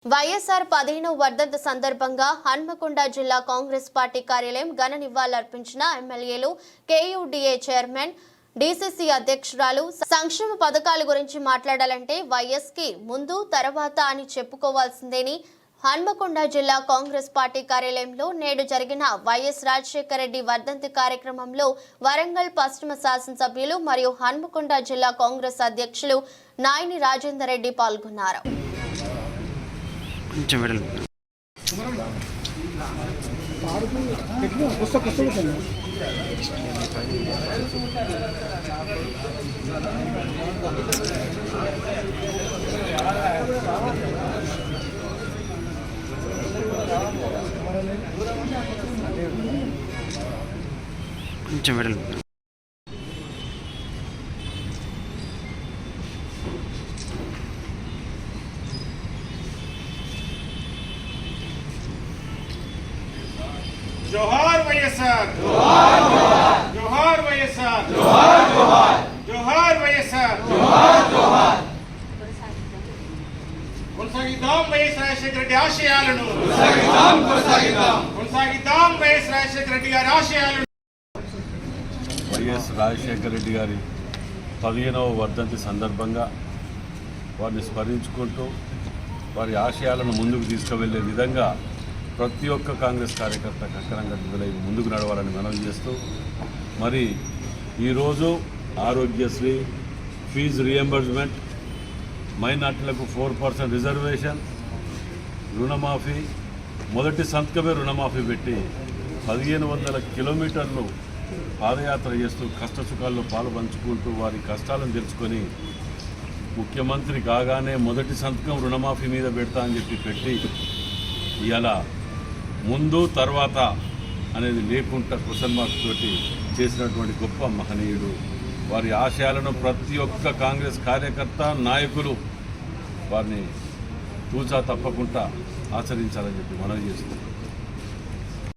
వైఎస్ఆర్ 15వ వర్ధంతి సందర్భంగా హన్మకొండ జిల్లా కాంగ్రెస్ పార్టీ కార్యాలయం ఘన నివాళులర్పించిన ఎమ్మెల్యేలు కేయూడీఏ చైర్మన్ డీసీసీ అధ్యక్షురాలు సంక్షేమ పథకాల గురించి మాట్లాడాలంటే వైఎస్ కి ముందు తర్వాత అని చెప్పుకోవాల్సిందేని హన్మకొండ జిల్లా కాంగ్రెస్ పార్టీ కార్యాలయంలో నేడు జరిగిన వైఎస్ రాజశేఖర రెడ్డి వర్ధంతి కార్యక్రమంలో వరంగల్ పశ్చిమ శాసనసభ్యులు మరియు హన్మకొండ జిల్లా కాంగ్రెస్ అధ్యక్షులు నాయని రాజేందర్ రెడ్డి పాల్గొన్నారు. जोहार वैएसआर जोहार जोहार जोहार वैएसआर जोहार जोहार जोहार वैएसआर जोहार जोहार కొనసాగిద్దాం వైఎస్ రాజశేఖర రెడ్డి ఆశయాలను కొనసాగిద్దాం వైఎస్ రాజశేఖర రెడ్డి గారి ఆశయాలను. వైఎస్ రాజశేఖర రెడ్డి గారి 15వ వర్ధంతి సందర్భంగా వారిని స్మరించుకుంటూ వారి ఆశయాలను ముందుకు తీసుకువెళ్లే విధంగా ప్రతి ఒక్క కాంగ్రెస్ కార్యకర్త కంకణంగా విడుదలై ముందుకు నడవాలని మనవి చేస్తూ మరి ఈరోజు ఆరోగ్యశ్రీ ఫీజు రియంబర్స్మెంట్, మైనార్టీలకు 4% రిజర్వేషన్, రుణమాఫీ, మొదటి సంతకమే రుణమాఫీ పెట్టి 1500 కిలోమీటర్లు పాదయాత్ర చేస్తూ కష్టసుఖాల్లో పాలు పంచుకుంటూ వారి కష్టాలను తెలుసుకొని ముఖ్యమంత్రి కాగానే మొదటి సంతకం రుణమాఫీ మీద పెడతా అని చెప్పి పెట్టి ఇలా ముందు తర్వాత అనేది లేకుండా క్వశ్చన్ మార్క్ తోటి చేసినటువంటి గొప్ప మహనీయుడు. వారి ఆశయాలను ప్రతి ఒక్క కాంగ్రెస్ కార్యకర్త నాయకులు వారిని తూచా తప్పకుండా ఆచరించాలని చెప్పి మనవి చేస్తున్నారు.